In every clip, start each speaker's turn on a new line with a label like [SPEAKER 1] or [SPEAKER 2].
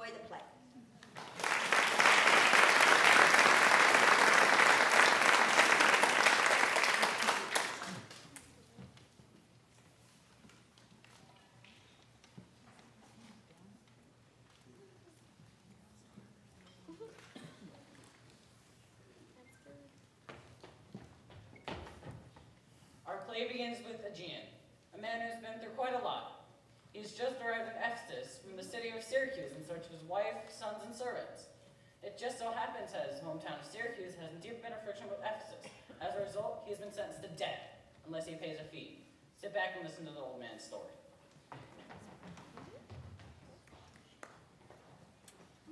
[SPEAKER 1] enjoy the play.
[SPEAKER 2] Our play begins with Aegean, a man who's been through quite a lot. He's just arrived in Ephesus from the city of Syracuse in search of his wife, sons, and servants. It just so happens that his hometown of Syracuse has deep been a friction with Ephesus. As a result, he has been sentenced to death unless he pays a fee. Sit back and listen to the old man's story.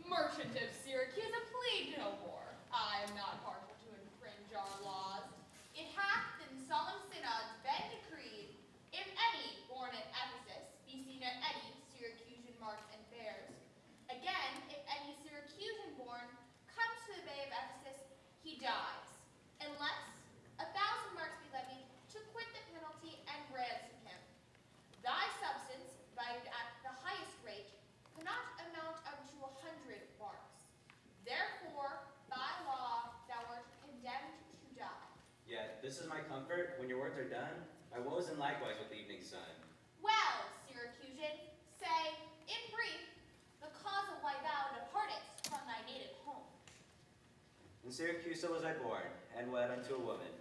[SPEAKER 3] Merchant of Syracuse, a plead no more. I am not partial to infringe our laws. It hath in solemn synods been decreed, if any born at Ephesus be seen at any Syracusan marts and fairs. Again, if any Syracusan born comes to the bay of Ephesus, he dies, unless 1,000 marks be levied to quit the penalty and ransom him. Thy substance, valued at the highest rate, cannot amount unto 100 marks. Therefore, by law, thou art condemned to die.
[SPEAKER 4] Yet, this is my comfort, when your words are done, my woes and likewise with the evening sun.
[SPEAKER 3] Well, Syracusan, say, in brief, the cause of why thou departedst from thy native home.
[SPEAKER 4] In Syracuse was I born, and wed unto a woman.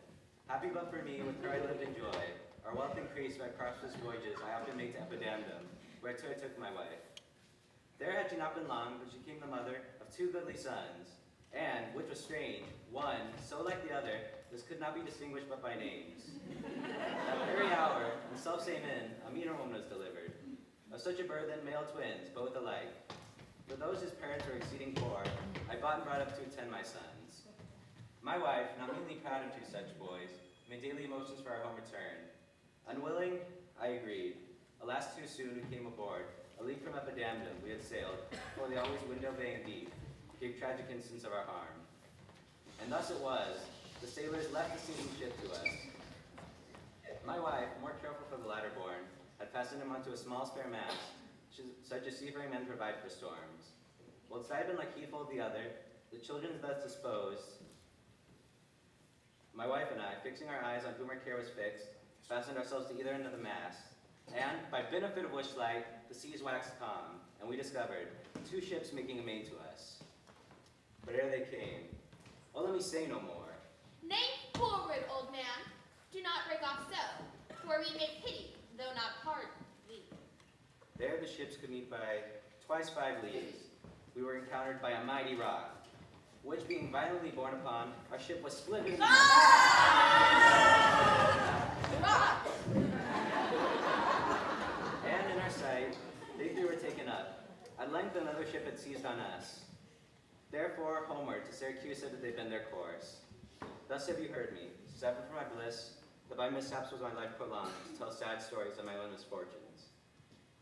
[SPEAKER 4] Happy but for me, with her I lived in joy. Our wealth increased by prosperous voyages I often made to Epidamnum, whereto I took my wife. There had she not been long, but she became the mother of 2 goodly sons, and, which was strange, one, so like the other, this could not be distinguished but by names. That very hour, in the selfsame inn, a meaner woman was delivered. Of such a burthen, male twins, both alike. For those whose parents were exceeding poor, I bought and brought up to attend my sons. My wife, not meanly proud of 2 such boys, made daily motions for our home return. Unwilling, I agreed. Alas, too soon we came aboard. A league from Epidamnum we had sailed, for the always window-baying deep gave tragic instance of our harm. And thus it was, the sailors left the sinking ship to us. My wife, more careful for the latter born, had fastened him onto a small spare mast, such as seafaring men provide for storms. Whilst I had been like Heathfold the other, the children thus disposed, my wife and I, fixing our eyes on whom our care was fixed, fastened ourselves to either end of the mast, and, by benefit of which light, the seas waxed calm, and we discovered 2 ships making amain to us. But ere they came, well, let me say no more.
[SPEAKER 3] Nay, forward, old man. Do not break off so, for we may pity, though not pardon thee.
[SPEAKER 4] There the ships could meet by twice 5 leagues. We were encountered by a mighty rock, which being violently borne upon, our ship was split in and in our sight, they 3 were taken up. At length another ship had seized on us. Therefore, homeward to Syracuse had they been their course. Thus have you heard me, severed from my bliss, that by mishaps was my life prolonged, to tell sad stories of my own misfortunes.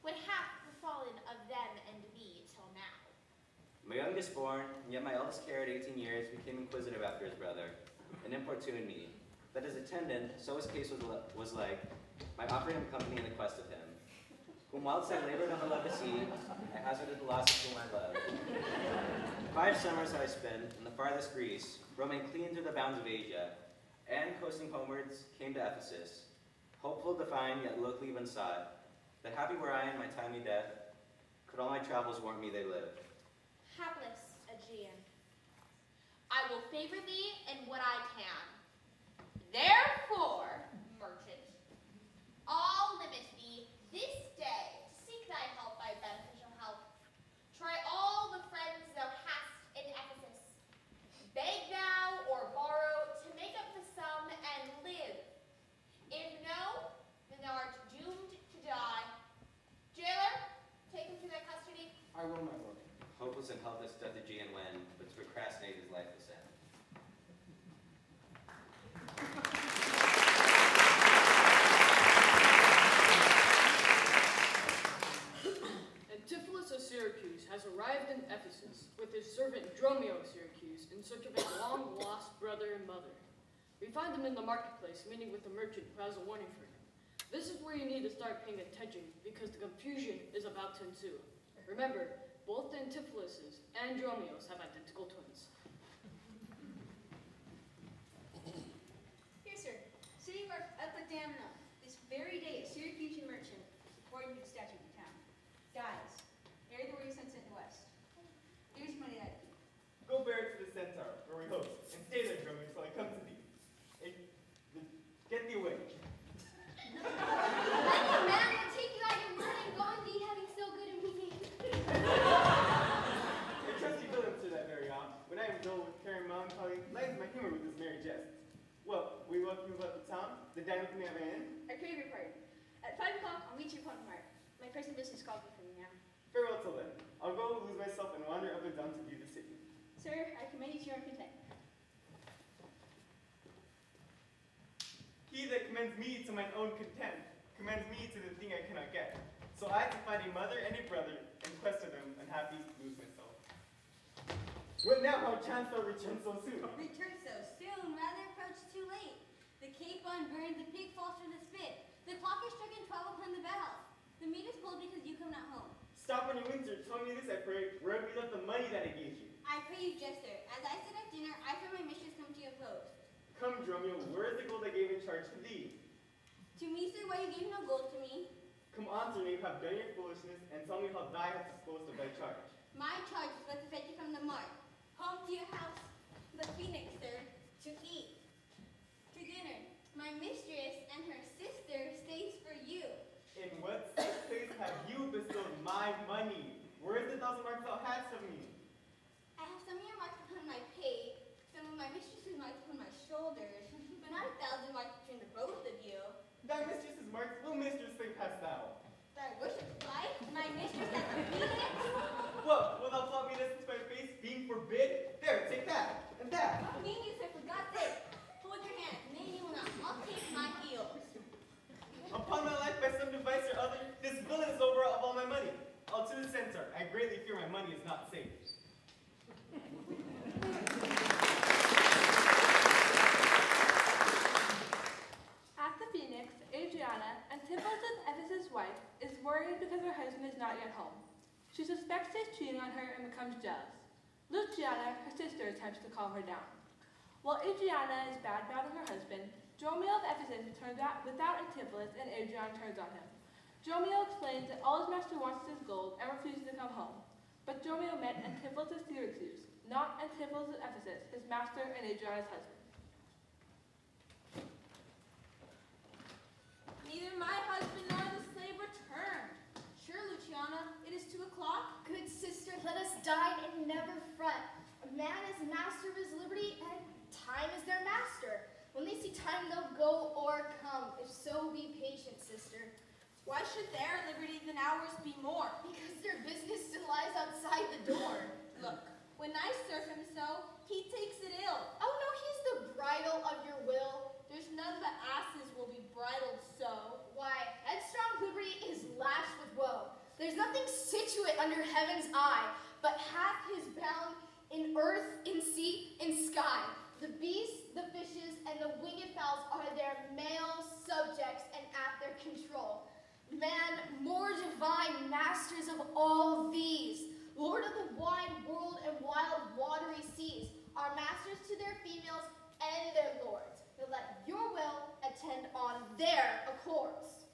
[SPEAKER 3] What hath befallen of them and thee till now?
[SPEAKER 4] My youngest born, and yet my eldest care at 18 years, became inquisitive after his brother, and importuned me, that his attendant, so his case was like, might offer him company in the quest of him, whom whilst I labored on the love to sea, I hazarded the loss of whom I loved. 5 summers have I spent in the farthest Greece, roaming clean through the bounds of Asia, and coasting homewards, came to Ephesus, hopeful to find, yet locally even sought, that happy were I in my timely death, could all my travels warrant me they lived.
[SPEAKER 3] Hapless Aegean, I will favor thee in what I can. Therefore, merchant, I'll limit thee this day to seek thy help by beneficial help. Try all the friends thou hast in Ephesus. Beg thou or borrow to make up the sum and live. If no, then thou art doomed to die. Jailer, take him to thy custody.
[SPEAKER 5] I will, my lord.
[SPEAKER 4] Hopeless and helpless doth Aegean wend, but to procrastinate his lifeless end.
[SPEAKER 6] Antipholus of Syracuse has arrived in Ephesus with his servant Dromio of Syracuse in search of his long-lost brother and mother. We find him in the marketplace, meeting with a merchant who has a warning for him. This is where you need to start paying attention because the confusion is about to ensue. Remember, both Antipholus and Dromios have identical twins.
[SPEAKER 1] Here, sir, city of Epidamna, this very day, a Syracusan merchant, according to the statute of the town, dies. Bury the warrior sent west. Here's money that I keep.
[SPEAKER 5] Go bear it to the centaur, where we host, and stay there, Drummer, till I come to thee. Get thee away.
[SPEAKER 3] Thank you, man. I'll take you out your word and go and be having so good a meeting.
[SPEAKER 5] I trust you will answer that very oft. When I am dull with care and melancholy, lightens my humor with this merry jest. Well, will you welcome me about the town? Then dine with me at my inn?
[SPEAKER 1] I crave your pardon. At 5 o'clock, I'll meet you upon the mark. My present business calls me from you now.
[SPEAKER 5] Farewell till then. I'll go lose myself and wander up and down to view the city.
[SPEAKER 1] Sir, I commend you to your own content.
[SPEAKER 5] He that commends me to mine own content, commends me to the thing I cannot get. So I to find a mother and a brother, in quest of them, unhappy lose myself. What now, how chance thou return so soon?
[SPEAKER 7] Return so soon, rather approach too late. The capon burns, the pig falls from the spit. The clock is stricken 12 upon the bell. The meat is cold because you come not home.
[SPEAKER 5] Stop on your windsor, tell me this, I pray, where have you left the money that I gave you?
[SPEAKER 7] I pray you, jester, as I sit at dinner, I feel my mistress come to oppose.
[SPEAKER 5] Come, Dromio, where is the gold I gave in charge to thee?
[SPEAKER 7] To me, sir, why you gave no gold to me?
[SPEAKER 5] Come on, sir, you have done your foolishness, and tell me how thou hast disposed of thy charge.
[SPEAKER 7] My charge is but to fetch you from the mart. Home to your house, the phoenix, sir, to eat. To dinner. My mistress and her sister stays for you.
[SPEAKER 5] In what safe place have you bestowed my money? Where is the 1,000 marks thou hadst of me?
[SPEAKER 7] I have some of your marks upon my pay, some of my mistress's marks upon my shoulders, but not 1,000 marks between the both of you.
[SPEAKER 5] Thy mistress's marks, what mistress thing hast thou?
[SPEAKER 7] Thy worship's life, my mistress has repeated it.
[SPEAKER 5] What, will thou flaunt me this into my face, being forbid? There, take that, and that.
[SPEAKER 7] What mean you, sir, for God's sake? Hold your hand, nay, you will not. I'll take my heels.
[SPEAKER 5] Upon my life, by some device or other, this villain is over of all my money. I'll to the centaur. I greatly fear my money is not safe.
[SPEAKER 8] At the Phoenix, Adriana, Antipholus' Ephesus' wife, is worried because her husband is not yet home. She suspects he's cheating on her and becomes jealous. Luciana, her sister, attempts to calm her down. While Adriana is bad-mouthing her husband, Dromio of Ephesus returns out without Antipholus and Adriana turns on him. Dromio explains that all his master wants is his gold and refuses to come home. But Dromio met Antipholus of Syracuse, not Antipholus of Ephesus, his master and Adriana's husband.
[SPEAKER 7] Neither my husband nor the slave returned. Sure, Luciana, it is 2 o'clock.
[SPEAKER 3] Good sister, let us dine and never fret. A man is master of his liberty, and time is their master. When they see time, they'll go or come. If so, be patient, sister.
[SPEAKER 7] Why should their liberty than ours be more?
[SPEAKER 3] Because their business still lies outside the door.
[SPEAKER 7] Look, when I serve him so, he takes it ill.
[SPEAKER 3] Oh no, he's the bridle of your will.
[SPEAKER 7] There's none but asses will be bridled so.
[SPEAKER 3] Why, headstrong liberty is lashed with woe. There's nothing situate under heaven's eye, but hath his bound in earth, in sea, in sky. The beasts, the fishes, and the winged fowls are their male subjects and at their control. Man, more divine, masters of all these, Lord of the wide world and wild watery seas, are masters to their females and their lords. But let your will attend on their accords.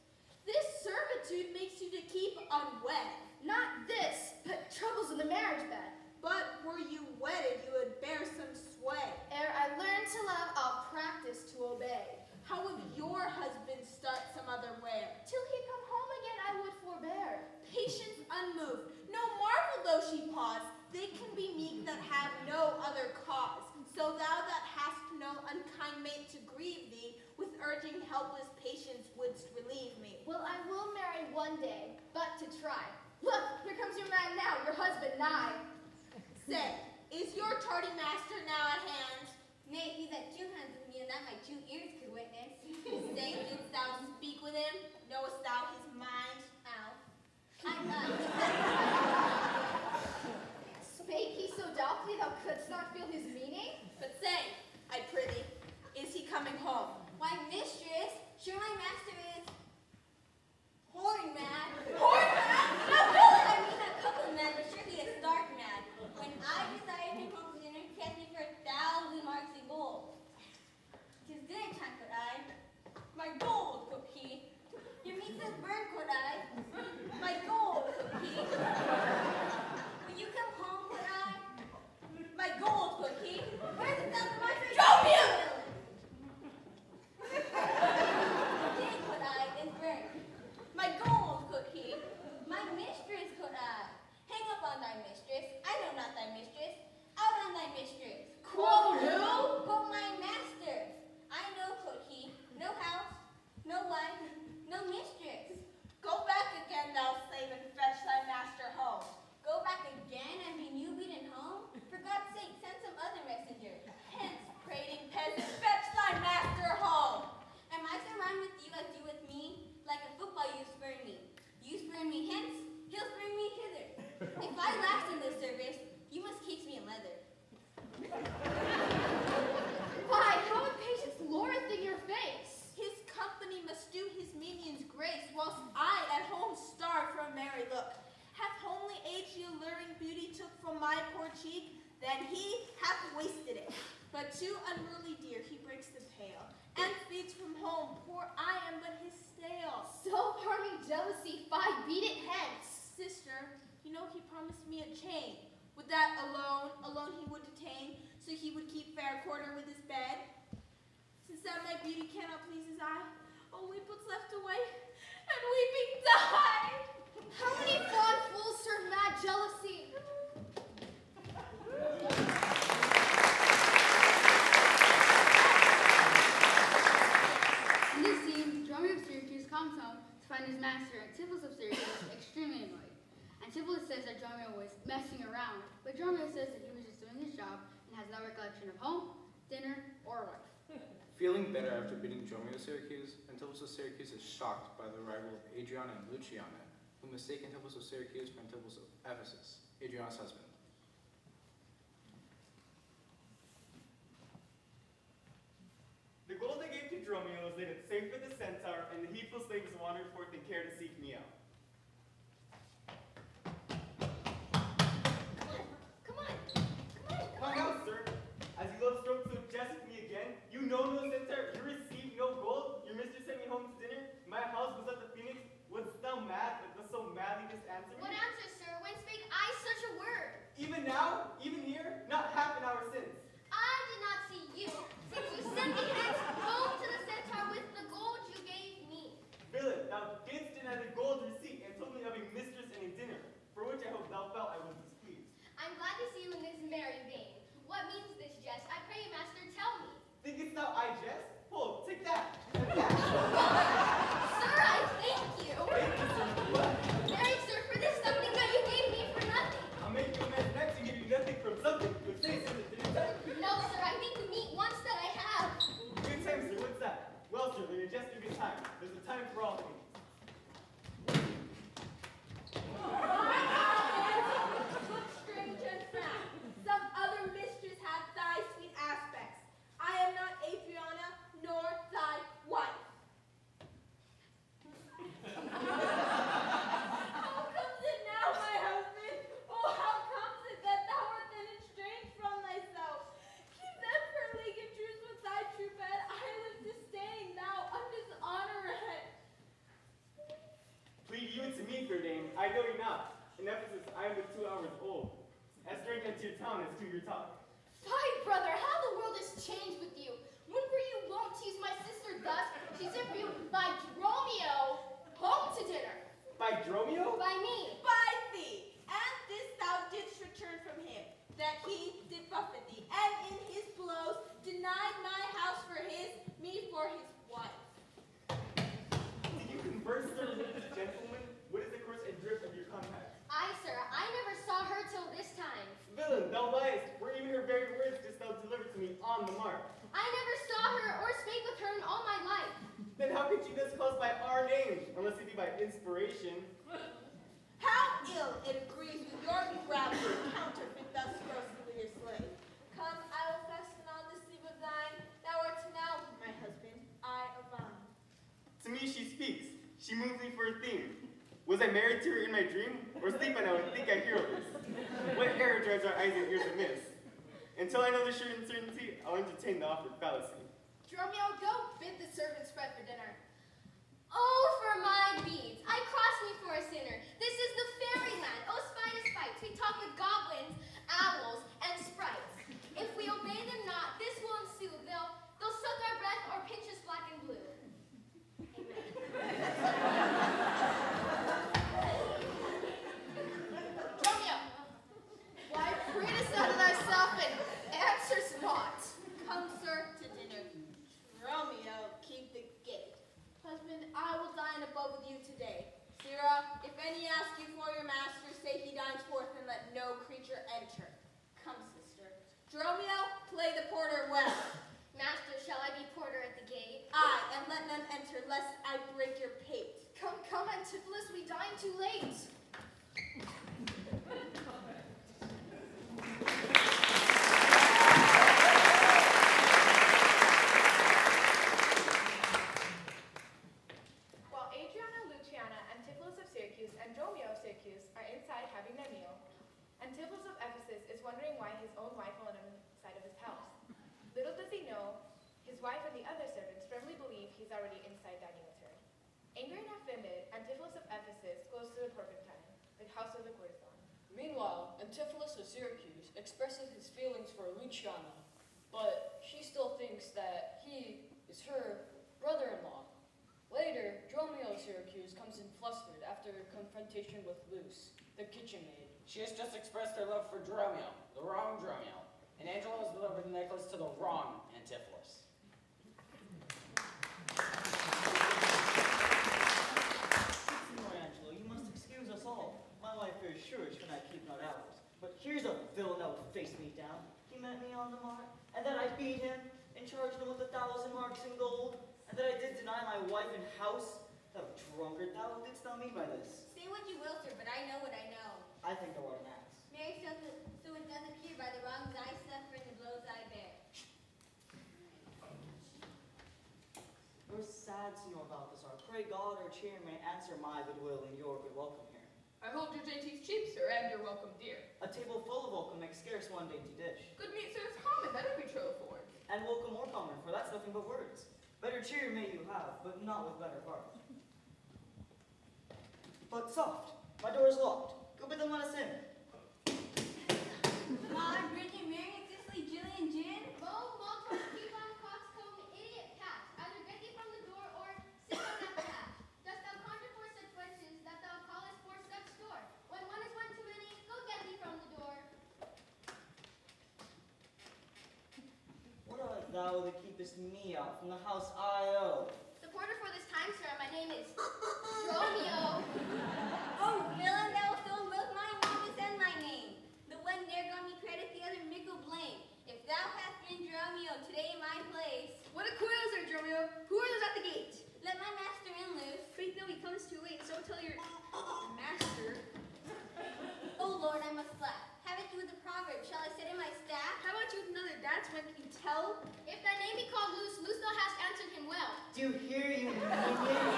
[SPEAKER 7] This servitude makes you to keep unwed.
[SPEAKER 3] Not this, but troubles in the marriage bed.
[SPEAKER 7] But were you wedded, you would bear some sway.
[SPEAKER 3] Ere I learn to love, I'll practice to obey.
[SPEAKER 7] How would your husband start some other way?
[SPEAKER 3] Till he come home again, I would forbear.
[SPEAKER 7] Patience unmoved. No marvel though she pause. They can be meek that have no other cause. So thou that hast no unkind mate to grieve thee, with urging helpless patience wouldst relieve me.
[SPEAKER 3] Well, I will marry one day, but to try. Look, here comes your man now, your husband nigh.
[SPEAKER 7] Say, is your tardy master now at hand?
[SPEAKER 9] Nay, he's at 2 hands with me, and that my 2 ears could witness.
[SPEAKER 7] Say, didst thou speak with him? Knowest thou his mind?
[SPEAKER 9] Ow.
[SPEAKER 3] Spake he so doubtfully thou couldst not feel his meaning?
[SPEAKER 7] But say, I prithee, is he coming home?
[SPEAKER 9] Why, mistress, sure my master is horn mad.
[SPEAKER 7] Horn mad?
[SPEAKER 9] No, really, I mean a couple mad, but sure he is If I last in this service, you must case me in leather.
[SPEAKER 3] Why, how impatience loreth in your face?
[SPEAKER 7] His company must do his minions grace, whilst I at home starve for a merry look. Hath homely age the alluring beauty took from my poor cheek, then he hath wasted it. But to unruly deer he breaks the pail, and feeds from home, poor I am but his stale.
[SPEAKER 3] Self-harming jealousy, fie, beat it hence.
[SPEAKER 7] Sister, you know he promised me a chain. Would that alone he would detain, so he would keep fair quarter with his bed? Since that my beauty cannot please his eye, oh weep what's left away, and weeping die.
[SPEAKER 3] How many fond fools serve mad jealousy?
[SPEAKER 10] In this scene, Dromio of Syracuse comes home to find his master, Antipholus of Syracuse, extremely annoyed. Antipholus says that Dromio was messing around, but Dromio says that he was just doing his job and has no recollection of home, dinner, or wife.
[SPEAKER 11] Feeling better after beating Dromio of Syracuse, Antipholus of Syracuse is shocked by the arrival of Adriana and Luciana, who mistake Antipholus of Syracuse for Antipholus of Ephesus, Adriana's husband.
[SPEAKER 5] The gold I gave to Dromio was laid it safe with the centaur, and the heedful slaves wandered forth in care to seek me out. Come out, sir. As you love stroke so jest with me again, you know no centaur, you received no gold, your mistress sent me home to dinner, my house was at the Phoenix, wouldst thou mad that dost so madly just answer me?
[SPEAKER 3] What answer, sir? When spake I such a word?
[SPEAKER 5] Even now? Even here? Not half an hour since.
[SPEAKER 3] I did not see you, since you sent me hence home to the centaur with the gold you gave me.
[SPEAKER 5] Villain, thou didst deny the gold receipt and told me of a mistress and a dinner, for which I hope thou felt I was displeased.
[SPEAKER 3] I'm glad to see you in this merry vein. What means this jest? I pray you, master, tell me.
[SPEAKER 5] Thinkest thou I jest? Hold, take that, and that.
[SPEAKER 3] Sir, I thank you.
[SPEAKER 5] Thank you, sir, for what?
[SPEAKER 3] Marry, sir, for this something that you gave me for nothing.
[SPEAKER 5] I'll make you amends next and give you nothing from something. But say, sir, that dinner time.
[SPEAKER 3] No, sir, I think the meat once that I have.
[SPEAKER 5] Good time, sir, what's that? Well, sir, then just a good time. There's a time for all things.
[SPEAKER 7] Strange and frank, some other mistress hath thy sweet aspects. I am not Adriana, nor thy wife. How comes it now, my husband? Oh, how comes it that thou art then estranged from thyself? Keep then for league and truce with thy true bed. I live disdain, thou undishonored.
[SPEAKER 5] Plead you to me, fair dame, I know you not. In Ephesus, I am but 2 hours old. As strange unto your town as to your talk.
[SPEAKER 3] Fie, brother, how the world has changed with you. When were you wont to use my sister thus? She sent you by Dromio home to dinner.
[SPEAKER 5] By Dromio?
[SPEAKER 3] By me.
[SPEAKER 7] By thee, and this thou didst return from him, that he did buffet thee, and in his blows denied my house for his, me for his wife.
[SPEAKER 5] Did you converse, sir, with this gentleman? What is the course and drift of your compact?
[SPEAKER 3] Aye, sir, I never saw her till this time.
[SPEAKER 5] Villain, thou liest, for even her very words didst thou deliver to me on the mark.
[SPEAKER 3] I never saw her or spake with her in all my life.
[SPEAKER 5] Then how could she thus call us by our names, unless it be by inspiration?
[SPEAKER 7] How ill it agrees with your gravity to counterfeit thus grossly your slave. Come, I will fasten on this sleeve of thine. Thou art now my husband, I of thine.
[SPEAKER 5] To me she speaks. She moves me for a theme. Was I married to her in my dream? Or sleep I now and think I hear of this? What error drives our eyes and ears amiss? Until I know the sure certainty, I'll entertain the offered fallacy.
[SPEAKER 3] Dromio, go bid the servants spread for dinner. Oh, for my beads, I cross me for a sinner. This is the fairyland. Oh, spite is fights. We talk with goblins, owls, and sprites. If we obey them not, this will ensue. They'll suck our breath or pinch us black and blue. Dromio, why prettest out of thyself and answers not?
[SPEAKER 7] Come, sir, to dinner. Romeo, keep the gate. Husband, I will dine above with you today. Sirrah, if any ask you for your master, say he dines forth and let no creature enter. Come, sister. Dromio, play the porter well.
[SPEAKER 3] Master, shall I be porter at the gate?
[SPEAKER 7] Aye, and let none enter, lest I break your pate.
[SPEAKER 3] Come, Antipholus, we dine too late.
[SPEAKER 12] he's already inside dining with her. Angry and offended, Antipholus of Ephesus goes to the Porpentine, the house of the courtesan.
[SPEAKER 6] Meanwhile, Antipholus of Syracuse expresses his feelings for Luciana, but she still thinks that he is her brother-in-law. Later, Dromio of Syracuse comes in flustered after a confrontation with Luce, the kitchen maid.
[SPEAKER 2] She has just expressed her love for Dromio, the wrong Dromio, and Angela has delivered the necklace to the wrong Antipholus.
[SPEAKER 13] Signor Angelo, you must excuse us all. My wife is sure should I keep not hours. But here's a villain that would face me down. He met me on the mart, and then I beat him and charged him with 1,000 marks in gold, and then I did deny my wife and house. Thou drunkard, thou didst not mean by this.
[SPEAKER 9] Say what you will, sir, but I know what I know.
[SPEAKER 13] I think thou art an ass.
[SPEAKER 9] Mary, so it does appear by the wrongs I suffer and the blows I bear.
[SPEAKER 13] You're sad, Signor Balthasar. Pray God our cheer may answer my goodwill and your good welcome here.
[SPEAKER 3] I hold your dainties cheap, sir, and your welcome dear.
[SPEAKER 13] A table full of welcome makes scarce one dainty dish.
[SPEAKER 3] Good meat, sir, is common, that every trow affords.
[SPEAKER 13] And welcome more common, for that's nothing but words. Better cheer may you have, but not with better heart. But soft, my door is locked. Go bid them let us in.
[SPEAKER 9] Maud, Bridget, Marion, Cicely, Jillian, Jen.
[SPEAKER 10] Bo, Maltose, Coupon, Coxcomb, idiot, cat. Either get thee from the door or sit down at the hatch. Dost thou conjure for such wenches that thou callest for such store? When one is one too many, go get thee from the door.
[SPEAKER 13] What art thou that keepest me out from the house I owe?
[SPEAKER 9] The porter for this time, sir, my name is
[SPEAKER 10] Romeo.
[SPEAKER 9] Oh, villain, thou still both my notice and my name. The one ne'er got me credit, the other mickle blame. If thou hast been Dromio today in my place.
[SPEAKER 1] What a coils there, Dromio. Who are those at the gate?
[SPEAKER 9] Let my master in loose.
[SPEAKER 1] Faith, no, he comes too late, so tell your master.
[SPEAKER 9] Oh Lord, I must slap. Have it you with a proverb. Shall I set in my staff?
[SPEAKER 1] How about you with another? That's when can you tell?
[SPEAKER 10] If thy name be called Luce, Luce thou hast answered him well.
[SPEAKER 13] Do you hear, you minion?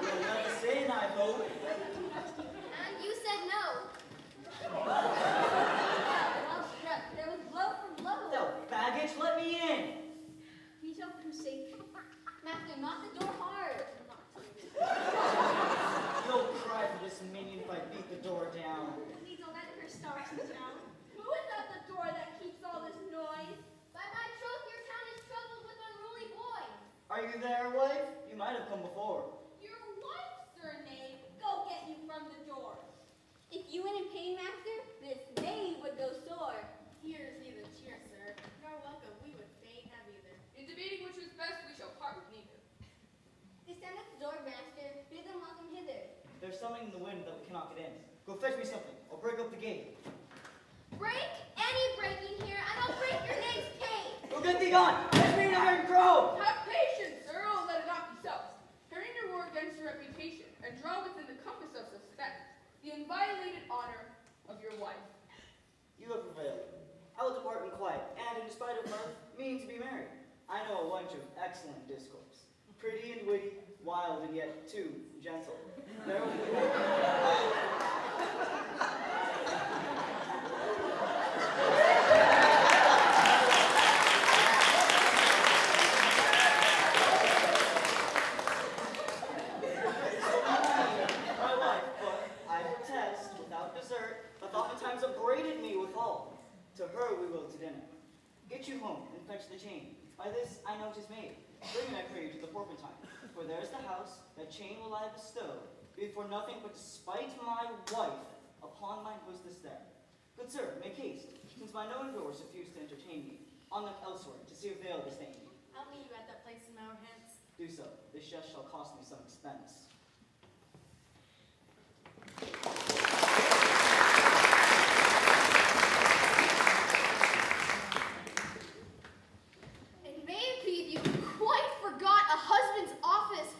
[SPEAKER 13] You'll let us in, I hope.
[SPEAKER 10] And you said no.
[SPEAKER 9] Well struck. There was blow for blow.
[SPEAKER 13] Thou baggage, let me in.
[SPEAKER 1] He shall forsake.
[SPEAKER 9] Master, knock the door hard.
[SPEAKER 13] You'll cry for this minion if I beat the door down.
[SPEAKER 1] Please don't let her stars in town.
[SPEAKER 7] Who is at the door that keeps all this noise?
[SPEAKER 10] By my troth, your town is troubled with unruly boys.
[SPEAKER 13] Are you there, wife? You might have come before.
[SPEAKER 7] Your wife, sir knave. Go get you from the door.
[SPEAKER 9] If you went in pain, master, this maid would go sore.
[SPEAKER 12] Here is neither cheer, sir, nor welcome we would fain have either.
[SPEAKER 3] In debating which is best, we shall part with neither.
[SPEAKER 9] Descend at the door, master. Bid them welcome hither.
[SPEAKER 13] There's something in the wind that we cannot get in. Go fetch me something. I'll break up the gate.
[SPEAKER 10] Break any breaking here, and I'll break your name's cake.
[SPEAKER 13] Go get thee gone! Fetch me an iron crow!
[SPEAKER 3] Have patience, sir, oh, let it not be so. Turn your war against your reputation, and draw within the compass of suspect the inviolated honor of your wife.
[SPEAKER 13] You have prevailed. I will depart in quiet, and in spite of mirth, mean to be merry. I know a wench of excellent discourse. Pretty and witty, wild and yet too gentle. There will be my wife, but I protest, without desert, hath oftentimes upbraided me withal. To her we will to dinner. Get you home and fetch the chain. By this I know 'tis made. Bring it, I pray you, to the Porpentine. For there's the house, that chain will I bestow, be for nothing but to spite my wife upon mine hostess there. Good sir, make haste, since my knowing doors refuse to entertain me. On them elsewhere, to see if they'll disdain me.
[SPEAKER 12] I'll meet you at that place an hour hence.
[SPEAKER 13] Do so. This jest shall cost me some expense.
[SPEAKER 10] It may be you quite forgot a husband's office.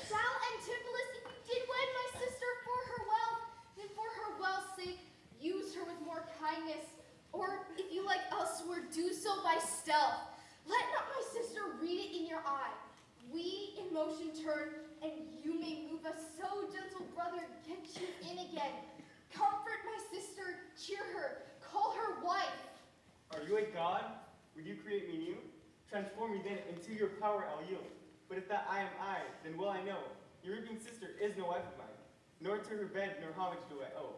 [SPEAKER 10] Shall Antipholus, if you did wed my sister for her wealth, then for her wealth's sake, use her with more kindness, or if you like elsewhere, do so by stealth. Let not my sister read it in your eye. We in motion turn, and you may move us so, gentle brother, get you in again. Comfort my sister, cheer her, call her wife.
[SPEAKER 5] Are you a god? Would you create me new? Transform me then into your power I'll yield. But if that I am I, then well I know, your weeping sister is no wife of mine, nor to her bed nor homage do I owe.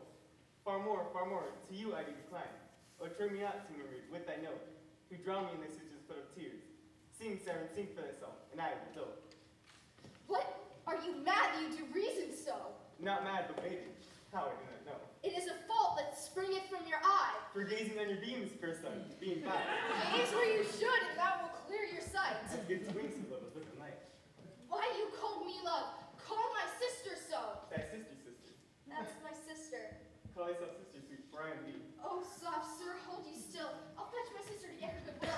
[SPEAKER 5] Far more, to you I do decline. O turn me not, Timid, with thy note, who drown me in thy sister's flood of tears. Sing, siren, sing for thyself, and I will do.
[SPEAKER 10] What? Are you mad that you do reason so?
[SPEAKER 5] Not mad, but maiden. How I do not know.
[SPEAKER 10] It is a fault that springeth from your eye.
[SPEAKER 5] For gazing on your beams, fair son, being bad.
[SPEAKER 10] Gaze where you should, and that will clear your sight.
[SPEAKER 5] As gives wings to love, as look at night.
[SPEAKER 10] Why you called me love? Call my sister so.
[SPEAKER 5] Thy sister, sister.
[SPEAKER 10] That's my sister.
[SPEAKER 5] Call thyself sister, sweet, for I am thee.
[SPEAKER 10] Oh, soft sir, hold you still. I'll fetch my sister to get her good will.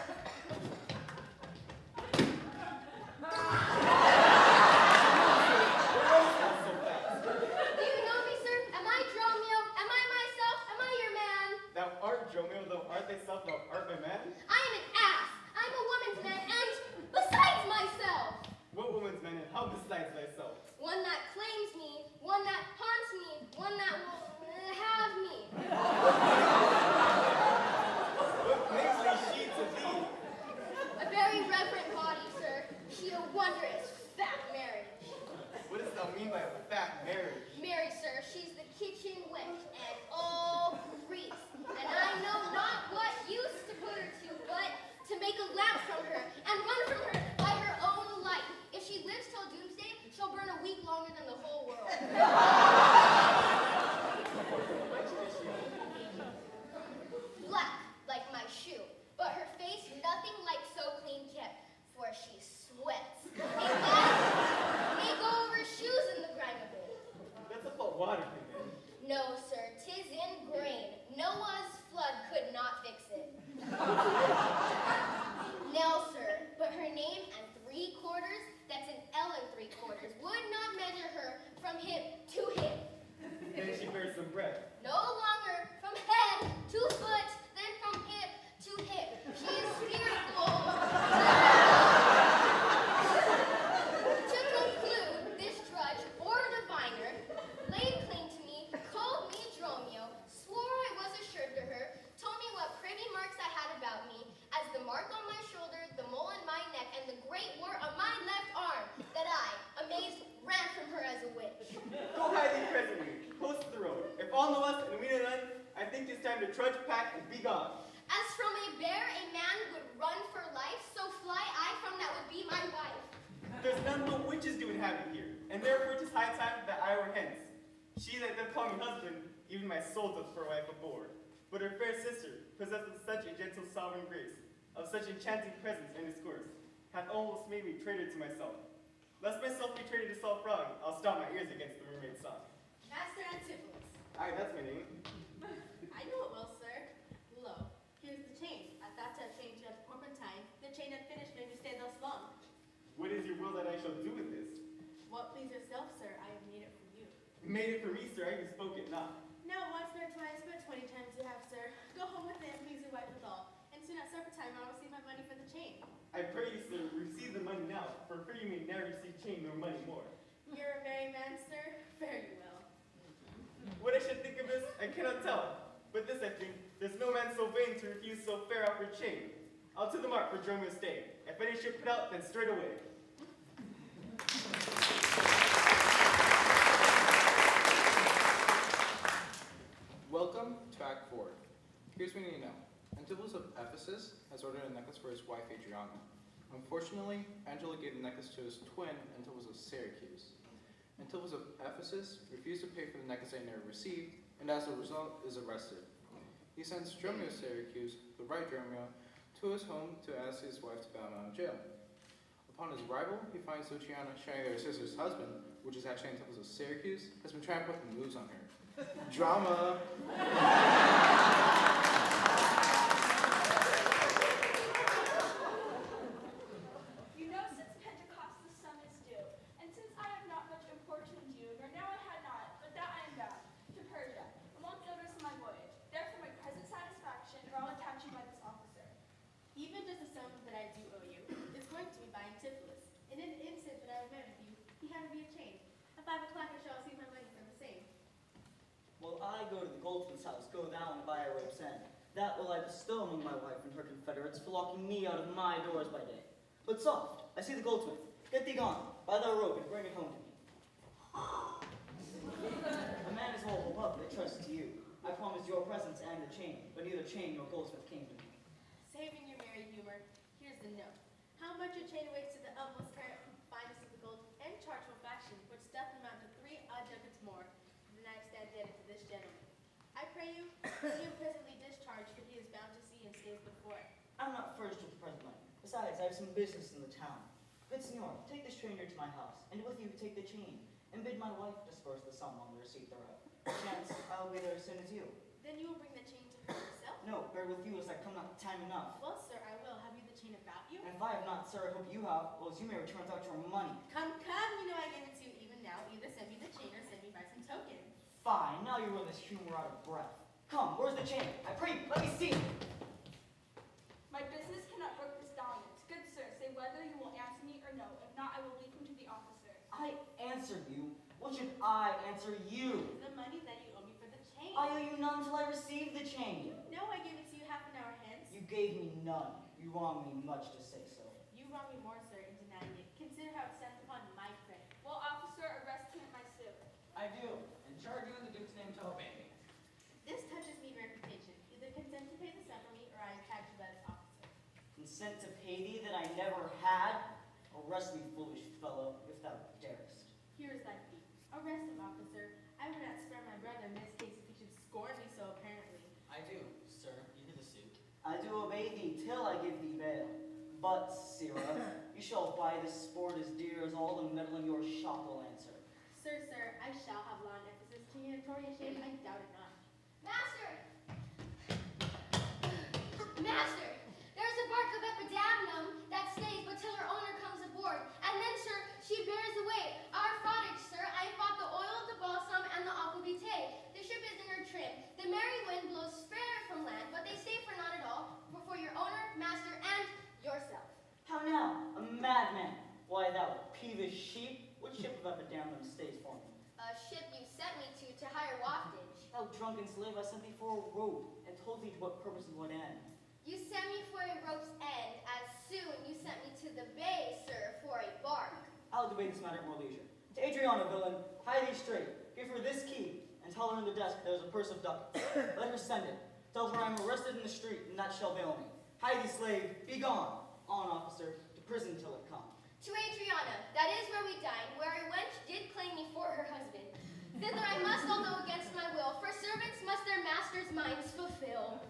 [SPEAKER 10] Do you know me, sir? Am I Dromio? Am I myself? Am I your man?
[SPEAKER 5] Thou art Dromio, thou art thyself, thou art my man?
[SPEAKER 10] I am an ass. I'm a woman's man, and besides myself.
[SPEAKER 5] What woman's man and how besides thyself?
[SPEAKER 10] One that claims me, one that haunts me, one that will have me.
[SPEAKER 5] What namely she to thee?
[SPEAKER 10] A very reverent body, sir. She a wondrous fat marriage.
[SPEAKER 5] What dost thou mean by a fat marriage?
[SPEAKER 10] Mary, sir, she's the kitchen wench and all grease. And I know not what use to put her to, but to make a lamp from her and run from her by her own light. If she lives till doomsday, she'll burn a week longer than the whole world. Black, like my shoe, but her face nothing like so clean kept, for she sweats. A man may go over his shoes in the grime of it.
[SPEAKER 5] That's a fault water can make.
[SPEAKER 10] No, sir, 'tis in grain. Noah's flood could not fix it. No, sir, but her name and 3/4, that's an L and 3/4, would not measure her from hip to hip.
[SPEAKER 5] Then she bears some bread.
[SPEAKER 10] No longer from head to foot, then from hip to hip. She is spherical. To conclude, this drudge or diviner laid claim to me, called me Dromio, swore I was assured to her, told me what privy marks I had about me, as the mark on my shoulder, the mole in my neck, and the great wart on my left arm, that I, amazed, ran from her as a witch.
[SPEAKER 5] Go hide thee presently, close to the road. If all know us and we know none, I think 'tis time to trudge, pack, and be gone.
[SPEAKER 10] As from a bear a man would run for life, so fly I from that would be my wife.
[SPEAKER 5] There's none but witches do inhabit here, and therefore 'tis high time that I were hence. She that doth call me husband, even my soul doth for a wife abhor. But her fair sister, possessed with such a gentle sovereign grace, of such enchanting presence and discourse, hath almost made me traitor to myself. Lest myself be traitor to self-wrong, I'll stop my ears against the mermaid's song.
[SPEAKER 7] Master Antipholus.
[SPEAKER 5] Aye, that's my name.
[SPEAKER 7] I know it well, sir. Lo, here's the chain. I thought to have changed it at the Porpentine. The chain had finished made me stay thus long.
[SPEAKER 5] What is your will that I shall do with this?
[SPEAKER 7] What please yourself, sir, I have made it for you.
[SPEAKER 5] Made it for me, sir, I who spoke it not.
[SPEAKER 7] No once nor twice, but 20 times you have, sir. Go home with it and please your wife withal. And soon at supper time I'll receive my money for the chain.
[SPEAKER 5] I pray you, sir, receive the money now, for fear you may ne'er receive chain nor money more.
[SPEAKER 7] You're a merry man, sir. Fare you well.
[SPEAKER 5] What I should think of this, I cannot tell. But this I think, there's no man so vain to refuse so fair offered chain. I'll to the mark for Dromio's stay. If any should put out, then straight away.
[SPEAKER 11] Welcome to Act 4. Here's what you need to know. Antipholus of Ephesus has ordered a necklace for his wife Adriana. Unfortunately, Angela gave the necklace to his twin, Antipholus of Syracuse. Antipholus of Ephesus refused to pay for the necklace they never received, and as a result is arrested. He sends Dromio of Syracuse, the right Dromio, to his home to ask his wife to bail him out of jail. Upon his arrival, he finds Luciana sharing her sister's husband, which is actually Antipholus of Syracuse, has been trying to put the moves on her. Drama!
[SPEAKER 8] You know, since Pentecost the sun is due, and since I have not much importuned you, nor now I had not, but that I am bound to Persia, amongst others of my voyage. Therefore my present satisfaction, or I'll attach you by this officer.
[SPEAKER 7] Even just the sum that I do owe you is going to be by Antipholus. In an instant that I have met with you, he handed me a chain. At 5 o'clock I shall receive my money from the same.
[SPEAKER 13] While I go to the goldsmith's house, go thou and buy a rope's end. That will I bestow among my wife and her confederates for locking me out of my doors by day. But soft, I see the goldsmith. Get thee gone. Buy thy robe and bring it home to me. A man is all beloved that trusts to you. I promised your presence and the chain, but neither chain nor goldsmith came to me.
[SPEAKER 14] Saving your merry humor, here's the note. How much your chain weighs to the utmost carat, finest of the gold, and chargeable fashion, which doth amount to 3 odd ducats more than I stand indebted to this gentleman. I pray you, see him presently discharged, for he is bound to sea and stays before it.
[SPEAKER 13] I'm not furnished with the present money. Besides, I have some business in the town. Good senor, take this stranger to my house, and with you take the chain, and bid my wife disperse the sum on the receipt thereof. Perchance I'll be there as soon as you.
[SPEAKER 14] Then you will bring the chain to her yourself?
[SPEAKER 13] No, bear with you as I come not time enough.
[SPEAKER 14] Well, sir, I will. Have you the chain about you?
[SPEAKER 13] And if I have not, sir, I hope you have, well, as you may return without your money.
[SPEAKER 14] Come, you know I give it to you even now. Either send me the chain or send me by some token.
[SPEAKER 13] Fine, now you run this humor out of breath. Come, where's the chain? I pray you, let me see.
[SPEAKER 8] My business cannot brook this dominance. Good sir, say whether you will answer me or no. If not, I will leave him to the officer.
[SPEAKER 13] I answered you. What should I answer you?
[SPEAKER 14] The money that you owe me for the chain.
[SPEAKER 13] I owe you none till I receive the chain.
[SPEAKER 14] No, I gave it to you half an hour hence.
[SPEAKER 13] You gave me none. You wrong me much to say so.
[SPEAKER 14] You wrong me more, sir, in denying it. Consider how it stands upon my credit.
[SPEAKER 8] Well, officer, arrest him at my suit.
[SPEAKER 2] I do, and charge you in the Duke's name to obey me.
[SPEAKER 14] This touches me reputation. Either consent to pay the sum for me, or I am tagged you by this officer.
[SPEAKER 13] Consent to pay thee that I never had? Arrest me, foolish fellow, if thou darest.
[SPEAKER 14] Here is thy fee. Arrest him, officer. I would not spare my brother in this case if he should scorn me so apparently.
[SPEAKER 2] I do, sir. You hear the suit.
[SPEAKER 13] I do obey thee till I give thee bail. But, sirrah, you shall buy this sport as dear as all the metal in your shop will answer.
[SPEAKER 14] Sir, I shall have law and emphasis to your notorious shame, I doubt it not.
[SPEAKER 15] Master! Master! There's a bark of epidamnum that stays but till her owner comes aboard. And then, sir, she bears away. Our frottage, sir, I bought the oil, the balsam, and the aquavitae. The ship is in her trim. The merry wind blows fair from land, but they stay for not at all, for your owner, master, and yourself.
[SPEAKER 13] How now? A madman? Why, thou peevish sheep? What ship of epidamnum stays for me?
[SPEAKER 15] A ship you sent me to hire waftage.
[SPEAKER 13] Thou drunken slave, I sent thee for a rope, and told thee to what purpose and what end.
[SPEAKER 15] You sent me for a rope's end, as soon you sent me to the bay, sir, for a bark.
[SPEAKER 13] I'll debate this matter at more leisure. To Adriana, villain, hie thee straight. Give her this key, and tell her in the desk there's a purse of ducats. Let her send it. Tell her I am arrested in the street, and that shall bail me. Hie thee, slave, be gone. On, officer, to prison till it come.
[SPEAKER 15] To Adriana, that is where we dine, where a wench did claim me for her husband. Thither I must, although against my will, for servants must their masters' minds fulfill.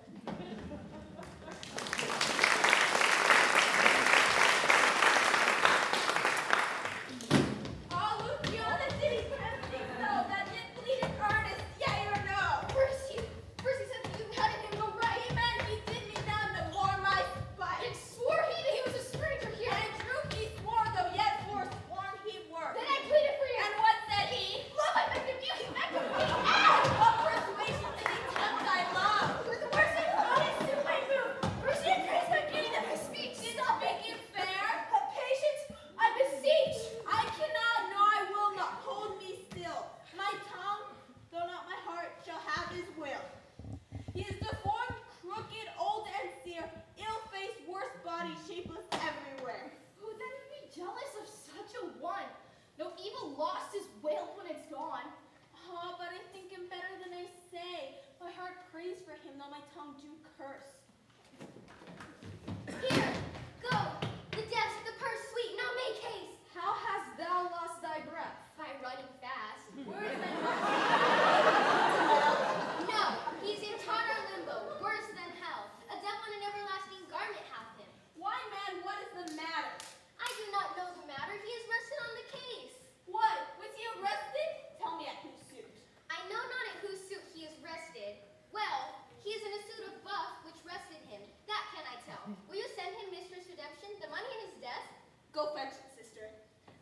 [SPEAKER 7] Go fetch it, sister.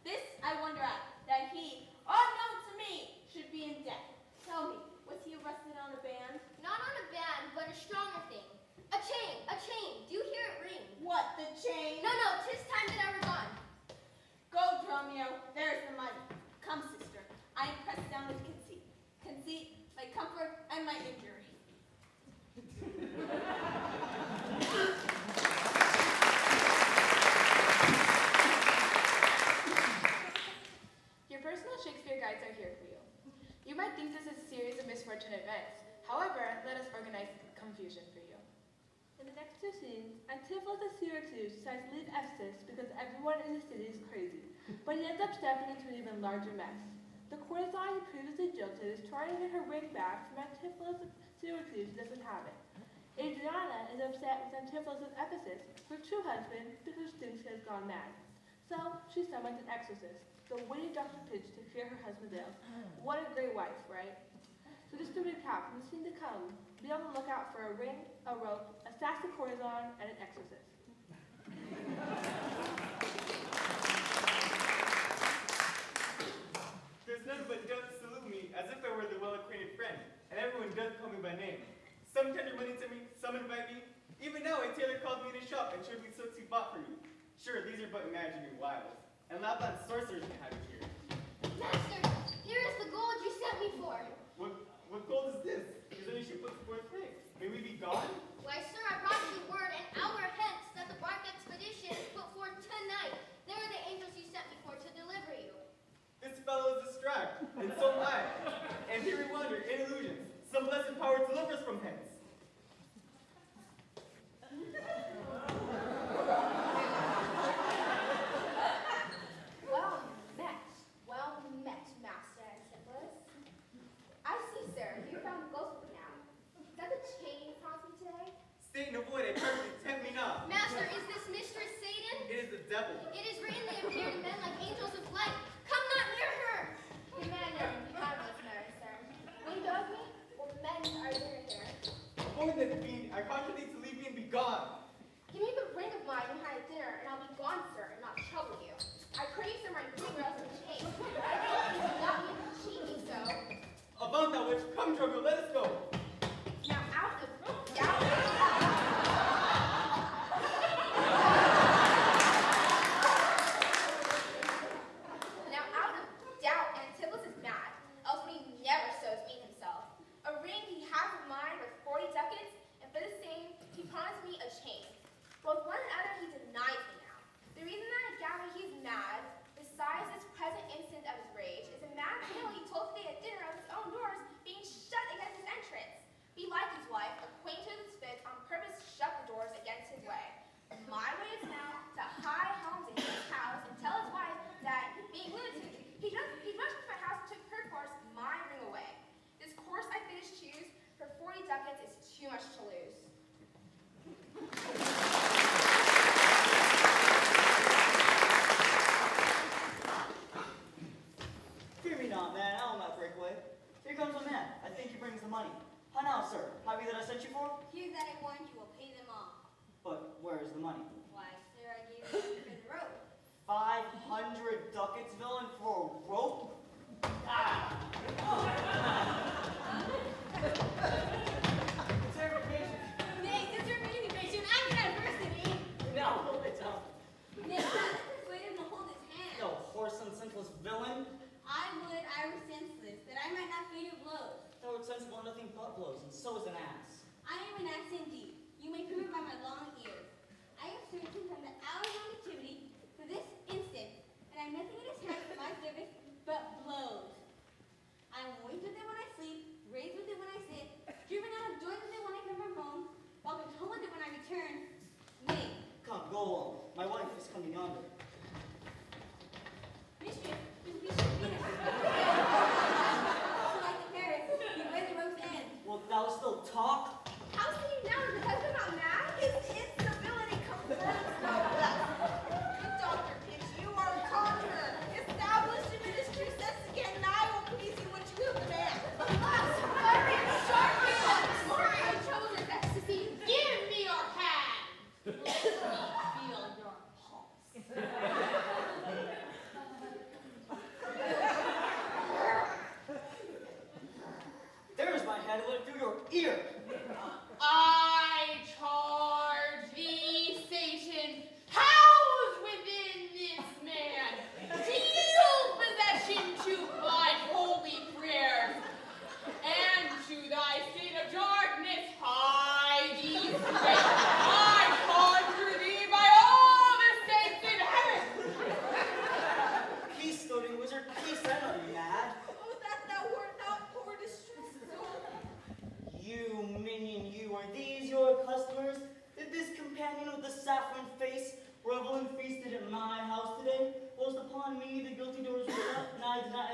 [SPEAKER 7] This I wonder at, that he, unknown to me, should be
[SPEAKER 12] organize confusion for you.
[SPEAKER 8] In the next two scenes, Antipholus of Syracuse decides to leave Ephesus because everyone in the city is crazy, but he ends up stepping into an even larger mess. The courtesan he previously jilted is trying to get her ring back from Antipholus of Syracuse who doesn't have it. Adriana is upset with Antipholus of Ephesus, her true husband, because she thinks he has gone mad. So she summons an exorcist, the witty Dr. Pitch, to cure her husband's ill. What a great wife, right? So just to recap, from the scene to come, be on the lookout for a ring, a rope, a sassy courtesan, and an exorcist.
[SPEAKER 5] There's none but does salute me as if I were the well-acquainted friend, and everyone does call me by name. Some tender money to me, some invite me. Even now, a tailor called me in his shop and showed me silks he bought for me. Sure, these are but imaginary wiles, and Lapland's sorcerers can have it here.
[SPEAKER 15] Master, here is the gold you sent me for.
[SPEAKER 5] What gold is this? Is only she puts forth things. May we be gone?
[SPEAKER 15] Why, sir, I brought you word an hour hence that the bark expedition put forth tonight. There are the angels you sent me for to deliver you.
[SPEAKER 5] This fellow is distract, and so am I. And here we wander in illusions. Some blessed power deliver us from hence.
[SPEAKER 14] Well met, Master Antipholus. I see, sir, you found the ghost book now. Is that the chain you promised me today?
[SPEAKER 5] Satan avoid, I purpose, tempt me not.
[SPEAKER 15] Master, is this Mistress Satan?
[SPEAKER 5] It is the devil.
[SPEAKER 15] It is written they appear to men like angels of light. Come not near her!
[SPEAKER 14] The man in harmless Mary, sir. When you of me, well, men are near here.
[SPEAKER 5] Avoid that fiend, I conjure thee to leave me and be gone.
[SPEAKER 14] Give me the ring of mine and hide dinner, and I'll be gone, sir, and not trouble you. I pray you, sir, my ring or else in chains. I pray you do not mean to cheat me so.
[SPEAKER 5] Avaunt thou witch, come, Dromio, let us go.
[SPEAKER 14] Now out of doubt. Now out of doubt, Antipholus is mad, else would he never so mean himself. A ring he has of mine worth 40 ducats, and for the same he promised me a chain. Both one and other he denies me now. The reason that I gather he's mad, besides this present instance of his rage, is a mad tale he told today at dinner of his own doors being shut against his entrance. Belike his wife, acquainted with his fits, on purpose shut the doors against his way. My way is now to hie home to his house and tell his wife that, being lunatic, he rushed into my house and took perforce my ring away. This course I finished choose, for 40 ducats is too much to lose.
[SPEAKER 13] Fear me not, man, I will not break away. Here comes a man. I think he brings the money. How now, sir? How be that I sent you for?
[SPEAKER 9] Hear that I warned you will pay them all.
[SPEAKER 13] But where is the money?
[SPEAKER 9] Why, sir, I gave you for the rope.
[SPEAKER 13] 500 ducats, villain, for a rope?
[SPEAKER 9] Nay, determination and adversity.
[SPEAKER 13] No, it's not.
[SPEAKER 9] Nay, rather persuade him to hold his hand.
[SPEAKER 13] No, horse and senseless villain.
[SPEAKER 9] I would I were senseless, that I might not fear your blows.
[SPEAKER 13] Thou art sensible in nothing but blows, and so is an ass.
[SPEAKER 9] I am an ass indeed. You may prove it by my long ears. I have certain from the hour of activity for this instant, and I have nothing in his hand for my service but blows. I am awake with it when I sleep, raised with it when I sit, driven out of doors with it when I come from home, welcomed home with it when I return. Nay,
[SPEAKER 13] Come, go along. My wife is coming yonder.
[SPEAKER 9] mistress, we should be also like the parrot, you wear the rope's end.
[SPEAKER 13] Wilt thou still talk?
[SPEAKER 14] How see you now? Is the husband not mad? His instability confirms no less. Dr. Pitch, you are a conqueror. Establish your ministry sets again, and I will please you what you demand. Alas, very sharp my troubles is ecstasy.
[SPEAKER 3] Give me your hand!
[SPEAKER 14] Feel your pulse.
[SPEAKER 13] There's my hand, let it through your ear. Are these your customers? Did this companion with the saffron face revel and feasted at my house today? Was upon me the guilty doors were shut, and I did not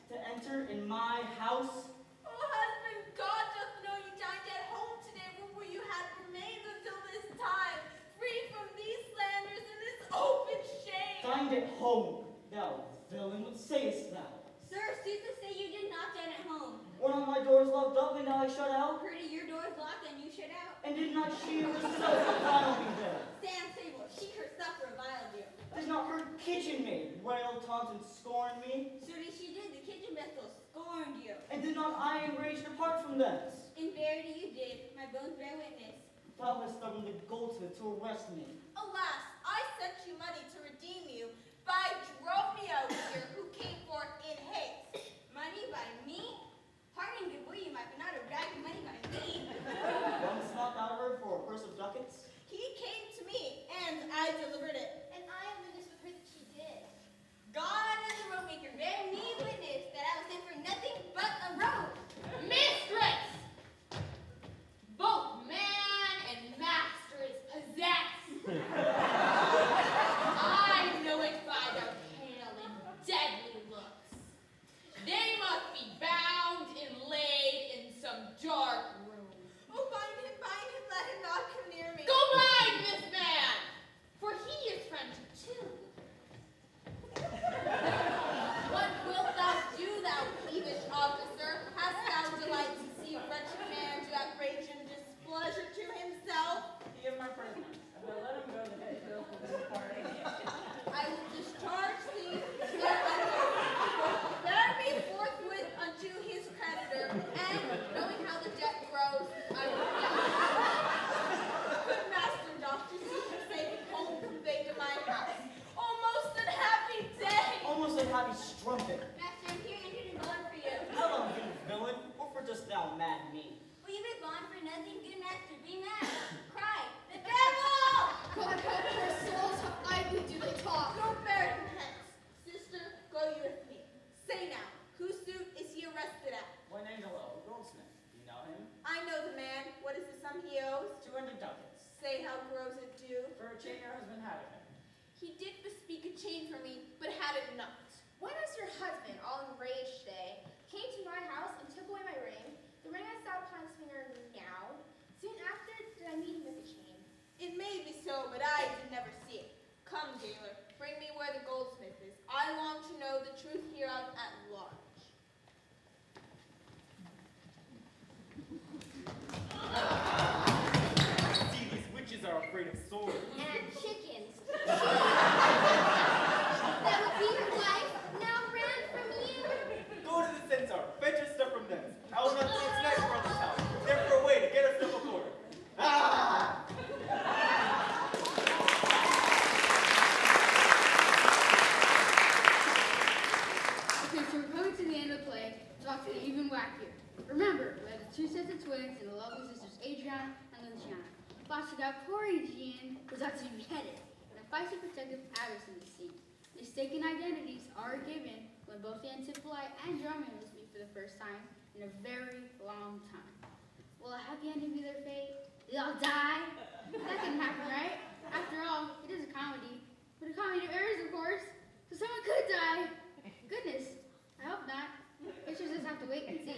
[SPEAKER 13] to enter in my house?
[SPEAKER 7] Oh, husband, God doth know you dined at home today, where you had remained until this time, free from these slanders and this open shame.
[SPEAKER 13] Dined at home, thou villain, what sayest thou?
[SPEAKER 9] Sir, sooth to say you did not dine at home.
[SPEAKER 13] Were not my doors locked up, and now I shut out?
[SPEAKER 9] Pretty, your door's locked and you shut out.
[SPEAKER 13] And did not she herself revile me then?
[SPEAKER 9] Stand stable, she herself reviled you.
[SPEAKER 13] Does not her kitchen maid rail, taunt, and scorn me?
[SPEAKER 9] Surely she did, the kitchen vessel scorned you.
[SPEAKER 13] And did not I enraged depart from thence?
[SPEAKER 9] In verity you did, my bones bear witness.
[SPEAKER 13] Thou hast summoned the goldsmith to arrest me.
[SPEAKER 7] Alas, I sent you money to redeem you by Dromio here, who came forth in haste.
[SPEAKER 9] Money by me? Pardon, good boy, you might not have dragged money by me.
[SPEAKER 13] Once not out of her for a purse of ducats?
[SPEAKER 7] He came to me, and I delivered it.
[SPEAKER 15] And I am witness with her that she did.
[SPEAKER 9] God and the road maker bear me witness that I was sent for nothing but a road.
[SPEAKER 3] Mistress! Both man and master is possessed. I know it by their pale and deadly looks. They must be bound and laid in some dark room.
[SPEAKER 7] Oh, bind him, let him not come near me.
[SPEAKER 3] Go bind this man, for he is friend too.
[SPEAKER 7] What wilt thou do, thou peevish officer? Hast thou delight to see a wretched man do outrage and displeasure to himself?
[SPEAKER 2] He is my prisoner. If I let him go today, he'll be party.
[SPEAKER 7] I will discharge thee. Bear me forthwith unto his creditor, and knowing how the debt grows, I will good master doctor, see him safe and home conveyed to my house. Almost unhappy day.
[SPEAKER 13] Almost a happy strumpet.
[SPEAKER 9] Master, I'm here entered and gone for you.
[SPEAKER 13] How long, you villain? Wherefore dost thou mad me?
[SPEAKER 9] Will you be gone for nothing? Good master, be mad. Cry, the devil!
[SPEAKER 10] God help their souls, how idly do they talk.
[SPEAKER 7] Go bear him hence. Sister, go you with me. Say now, whose suit is he arrested at?
[SPEAKER 2] One Angelo, goldsmith. You know him?
[SPEAKER 7] I know the man. What is the sum he owes?
[SPEAKER 2] 200 ducats.
[SPEAKER 7] Say how grows it due.
[SPEAKER 2] For a chain your husband had of him.
[SPEAKER 7] He did bespeak a chain for me, but had it not.
[SPEAKER 12] When as your husband, all enraged today, came to my house and took away my ring, the ring I saw upon his finger now, soon after did I meet him with the chain.
[SPEAKER 7] It may be so, but I did never see it. Come, jailer, bring me where the goldsmith is. I long to know the truth hereof at large.
[SPEAKER 5] See, these witches are afraid of swords.
[SPEAKER 15] And chickens. That would be your wife, now ran from you.
[SPEAKER 5] Go to the centaur, fetch your stuff from thence. I will not stay tonight in brother's house. Therefore, away to get our stuff aboard. Ah!
[SPEAKER 10] Okay, so we're coming to the end of the play. Talk to even wackier. Remember, we had the two sets of twins and the lovely sisters Adriana and Luciana. Foster got poor Jean was out to be beheaded, and a feisty protective abbess in the scene. Mistaken identities are given when both the Antipoli and Dromos meet for the first time in a very long time. Will a happy ending be their fate? They all die? That can happen, right? After all, it is a comedy. But a comedy of errors, of course. So someone could die. Goodness, I hope not. Pictures just have to wait and see.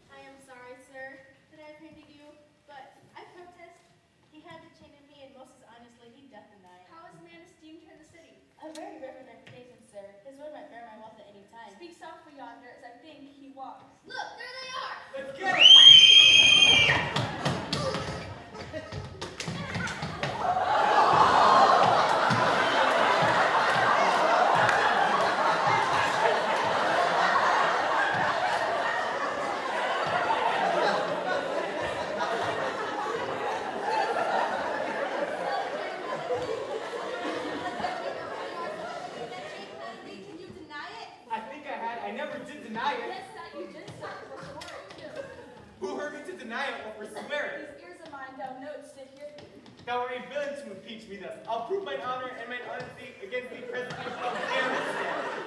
[SPEAKER 14] I am sorry, sir, that I offended you, but I protest. He had the chain in me, and most as honestly, he doth deny it.
[SPEAKER 1] How is a man esteemed here in the city?
[SPEAKER 14] A very reverend reputation, sir. His word might bear my wealth at any time.
[SPEAKER 1] Speak softly yonder, as I think he walks.
[SPEAKER 15] Look, there they are.
[SPEAKER 5] Let's get it!
[SPEAKER 7] Can you deny it?
[SPEAKER 5] I think I had. I never did deny it.
[SPEAKER 1] Yes, that you did, sir, for swearing.
[SPEAKER 5] Who heard me to deny it or for swearing?
[SPEAKER 1] These ears of mine thou knowest did hear thee.
[SPEAKER 5] Thou art a villain to impeach me thus. I'll prove mine honor and mine honesty against the president of Paris.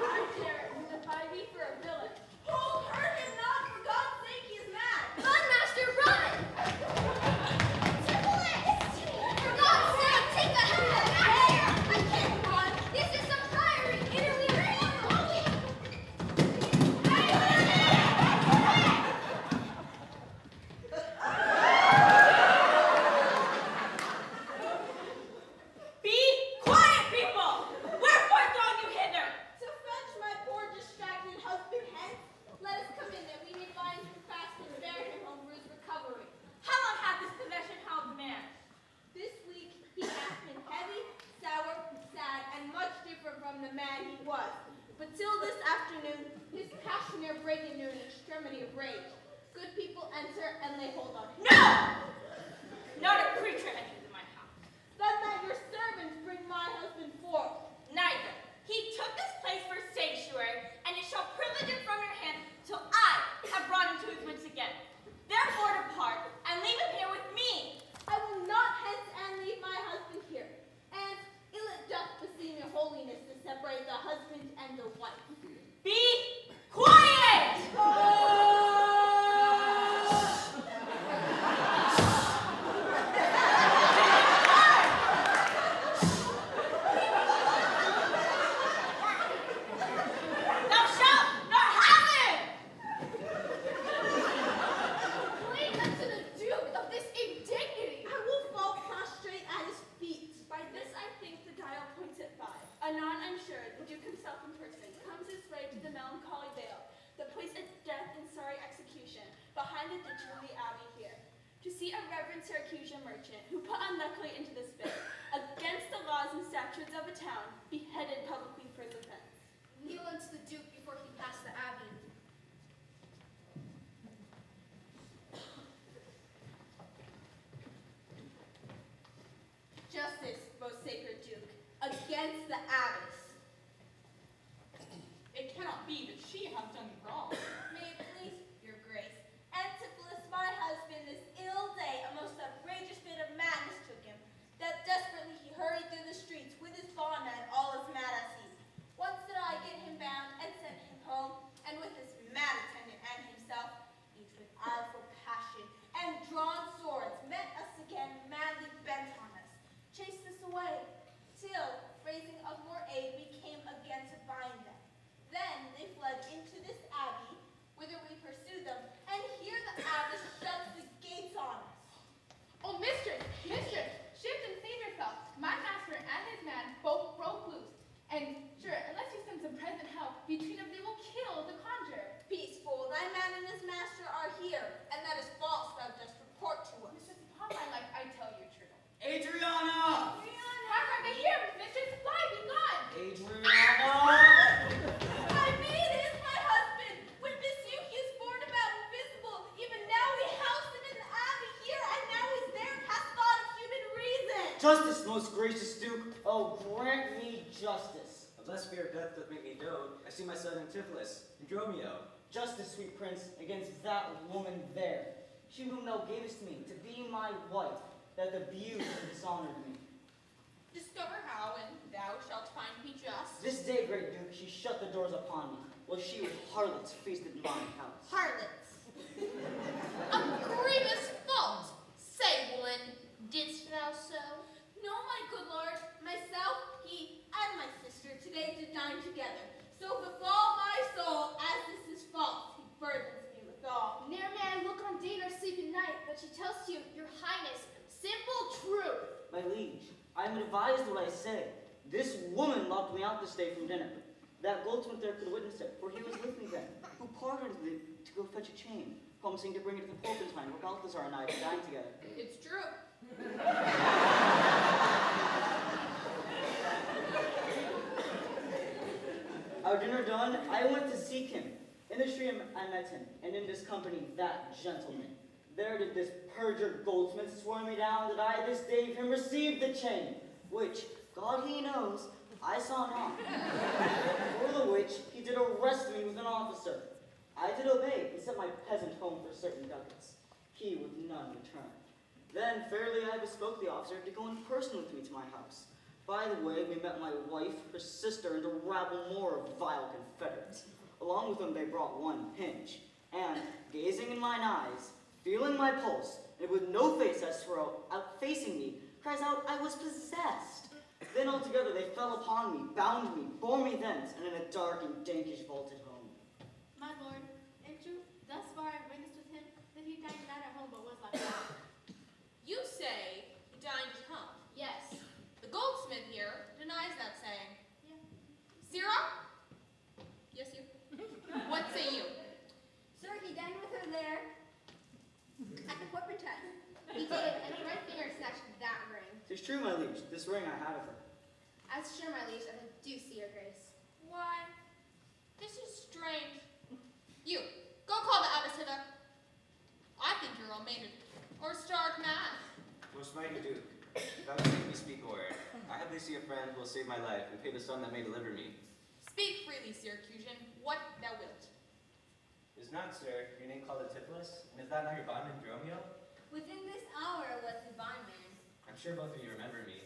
[SPEAKER 1] I dare defy thee for
[SPEAKER 7] extremity of rage. Good people enter and lay hold on him.
[SPEAKER 3] No! Not a creature enters my house.
[SPEAKER 7] Then that your servants bring my husband forth.
[SPEAKER 3] Neither. He took this place for sanctuary, and it shall privilege it from your hand till I have brought him to his wits again. Therefore depart, and leave him here with me.
[SPEAKER 7] I will not hence and leave my husband here. And ill it doth beseem your holiness to separate the husband and the wife.
[SPEAKER 3] Be quiet! Thou shalt not have him!
[SPEAKER 12] Lead them to the Duke of this indignity.
[SPEAKER 7] I will fall prostrate at his feet.
[SPEAKER 8] By this I think the dial points at 5. Anon, I'm sure, the Duke himself in person comes his way to the melancholy vale, that place a death and sorry execution, behind the ditch of the abbey here, to see a reverend Syracusan merchant, who put unluckily into this bit, against the laws and statutes of a town, beheaded publicly for his offense.
[SPEAKER 12] Kneel unto the Duke before he pass the abbey.
[SPEAKER 7] Justice, most sacred Duke, against the abbess.
[SPEAKER 3] It cannot be that she hath done wrong.
[SPEAKER 7] May it please your grace. Antipholus, my husband, this ill day, a most outrageous fit of madness took him, that desperately he hurried through the streets with his bondman, all as mad as he. Once did I get him bound and sent him home, and with his mad attendant and himself, each with ireful passion and drawn swords, met us again, madly bent on us, chased us away, till, raising of more aid, we came again to bind them. Then they fled into this abbey, whither we pursued them, and here the abbess shuts the gates on us.
[SPEAKER 3] Oh, mistress, shift and save yourself. My master and his man both broke loose. And sure, unless you send some present help, between them they will kill the conjurer.
[SPEAKER 7] Peace, fool, thy man and his master are here, and that is false thou dost report to us.
[SPEAKER 3] Mistress, upon my life, I tell you true.
[SPEAKER 13] Adriana!
[SPEAKER 3] Hark, they hear me, mistress, fly, be gone!
[SPEAKER 13] Adriana!
[SPEAKER 7] My maid is my husband! When Misuke is born about invisible, even now we house him in the abbey here, and now he's there past thought of human reason!
[SPEAKER 13] Justice, most gracious Duke. Oh, grant me justice.
[SPEAKER 4] Unless fear of death doth make me dote, I see my son Antipholus, and Dromio.
[SPEAKER 13] Justice, sweet prince, against that woman there. She whom thou gavest me to be my wife, that abused and dishonored me.
[SPEAKER 3] Discover how, and thou shalt find me just.
[SPEAKER 13] This day, great Duke, she shut the doors upon me, while she with harlots feasted in mine house.
[SPEAKER 7] Harlots.
[SPEAKER 3] A grievous fault. Say, woman, didst thou so?
[SPEAKER 7] No, my good lord, myself, he, and my sister today did dine together. So befall my soul, as this is false, he burdens me withal.
[SPEAKER 12] Ne'er may I look on day nor sleep at night, but she tells you, your highness, simple truth.
[SPEAKER 13] My liege, I am advised what I say. This woman locked me out this day from dinner. That goldsmith there could witness it, for he was with me then, who parted me to go fetch a chain, promising to bring it to the Porpentine, where Balthazar and I would dine together.
[SPEAKER 3] It's true.
[SPEAKER 13] Our dinner done, I went to seek him. In the stream I met him, and in this company that gentleman. There did this perjured goldsmith swear me down that I this day of him received the chain, which, God he knows, I saw not. For the which he did arrest me with an officer. I did obey, and sent my peasant home for certain ducats. He with none returned. Then fairly I bespoke the officer to go in person with me to my house. By the way, we met my wife, her sister, and a rabble more of vile confederates. Along with them they brought one Hinge, and, gazing in mine eyes, feeling my pulse, and with no face as for out facing me, cries out, I was possessed. Then altogether they fell upon me, bound me, bore me thence, and in a dark and dankish vaulted home.
[SPEAKER 14] My lord, in truth, thus far I've witnessed with him that he dined not at home but was left out.
[SPEAKER 3] You say he dined at home.
[SPEAKER 12] Yes.
[SPEAKER 3] The goldsmith here denies that saying.
[SPEAKER 14] Yeah.
[SPEAKER 3] Zira? Yes, you. What say you?
[SPEAKER 9] Sir, he dined with her there at the Porpentine.
[SPEAKER 12] He did, and the right finger snatched that ring.
[SPEAKER 13] 'Tis true, my liege, this ring I had of her.
[SPEAKER 12] As sure, my liege, as I do see your grace.
[SPEAKER 3] Why, this is strange. You, go call the
[SPEAKER 4] see a friend who will save my life and pay the sum that may deliver me.
[SPEAKER 3] Speak freely, Syracusan, what thou wilt.
[SPEAKER 4] Is not, sir, your name called Antipholus? And is that not your bondman Dromio?
[SPEAKER 9] Within this hour was the bondman.
[SPEAKER 4] I'm sure both of you remember me.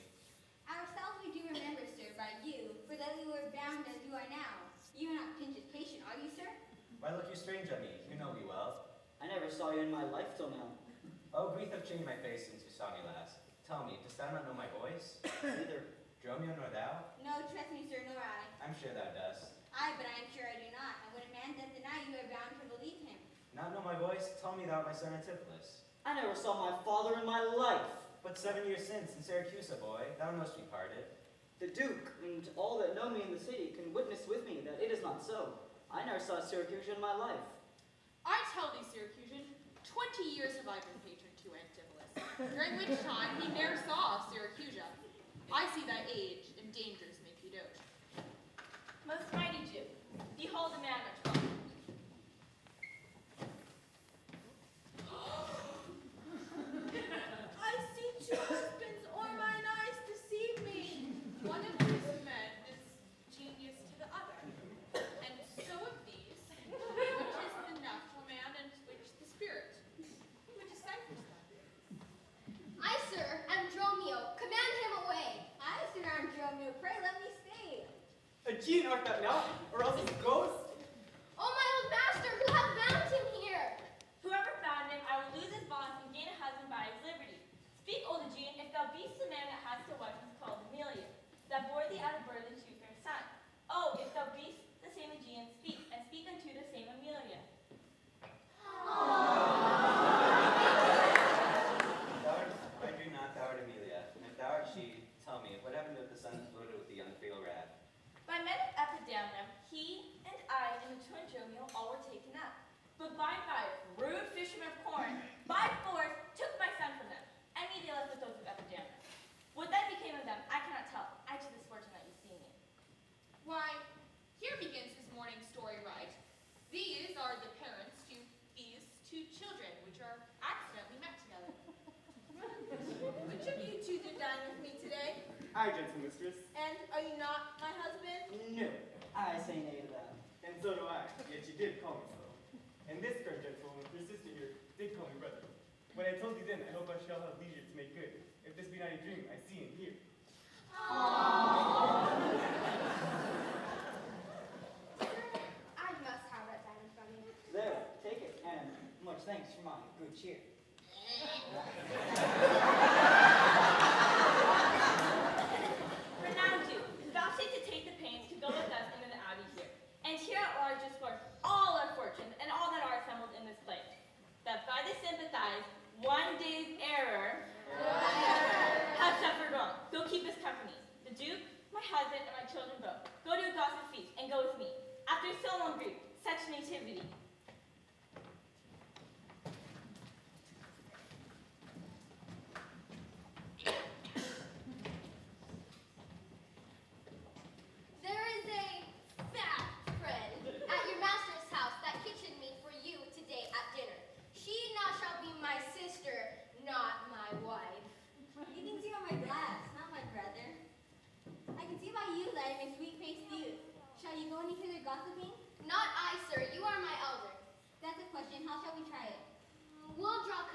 [SPEAKER 9] Ourselves we do remember, sir, by you, for that we were bound as you are now. You are not Pinch's patient, are you, sir?
[SPEAKER 4] Why look you strange on me? You know me well.
[SPEAKER 13] I never saw you in my life till now.
[SPEAKER 4] Oh, grief have changed my face since you saw me last. Tell me, dost thou not know my voice?
[SPEAKER 13] Neither.
[SPEAKER 4] Dromio nor thou?
[SPEAKER 9] No, trust me, sir, nor I.
[SPEAKER 4] I'm sure thou dost.
[SPEAKER 9] Aye, but I am sure I do not. And when a man doth deny, you are bound to believe him.
[SPEAKER 4] Not know my voice? Tell me thou art my son Antipholus.
[SPEAKER 13] I never saw my father in my life.
[SPEAKER 4] But 7 years since, in Syracuse, boy, thou knowst we parted.
[SPEAKER 13] The Duke and all that know me in the city can witness with me that it is not so. I never saw Syracuse in my life.
[SPEAKER 3] I tell thee, Syracusan, 20 years have I been patron to Antipholus, during which time he ne'er saw Syracusa. I see thy age and dangers make thee dote.
[SPEAKER 16] Most mighty Jew, behold a man much welcome.
[SPEAKER 7] I see two husbands, or mine eyes deceive me.
[SPEAKER 3] One of these men is genius to the other, and so of these, which is the natural man and which the spirit, who deciphers them.
[SPEAKER 15] I, sir, am Dromio. Command him away.
[SPEAKER 9] I, sir, am Dromio. Pray let me stay.
[SPEAKER 5] Aegean art thou not, or else a ghost?
[SPEAKER 15] Oh, my old master, who hath bound him here?
[SPEAKER 16] Whoever found him, I will lose his bonds and gain a husband by his liberty. Speak, old Aegean, if thou be'st the man that hast a wife who's called Amelia, that bore thee out of birth and two fair sons. Oh, if thou be'st the same Aegean, speak, and speak unto the same Amelia.
[SPEAKER 4] Thou art, I dream not, thou art Amelia. And if thou art she, tell me, what happened if the sun floated with thee on the fatal rad?
[SPEAKER 16] By men of Epidamnum, he and I and the twin Dromio all were taken up. But by and by, rude fishermen of corn, by force, took my son from them, and me they left with those of Epidamnum. What then became of them, I cannot tell. I to this fortune that you see me.
[SPEAKER 3] Why, here begins his morning story right. These are the parents to these two children, which are accidentally met together.
[SPEAKER 7] Which of you two did dine with me today?
[SPEAKER 5] Aye, gentle mistress.
[SPEAKER 7] And are you not my husband?
[SPEAKER 13] No, I say nay to that.
[SPEAKER 5] And so do I, yet you did call me so. And this fair gentleman, your sister here, did call me brother. When I told you then, I hope I shall have leisure to make good. If this be not a dream, I see and hear.
[SPEAKER 12] I must have that diamond from you.
[SPEAKER 13] There, take it, and much thanks for my good cheer.
[SPEAKER 16] Renowned Duke, vouchsafe to take the pains to go with us into the abbey here, and here at large discourse all our fortunes and all that are assembled in this place, that by the sympathize one day's error have suffered wrong. Go keep us company. The Duke, my husband, and my children both. Go to a gossip feast and go with me. After so long grief, such nativity.
[SPEAKER 15] There is a fat friend at your master's house that kitchened me for you today at dinner. She now shall be my sister, not my wife.
[SPEAKER 9] You can see on my glass, not my brother. I can see by you that I'm a sweet-faced youth. Shall you go any further gossiping?
[SPEAKER 15] Not I, sir. You are my elder.
[SPEAKER 9] That's a question. How shall we try it?
[SPEAKER 15] We'll draw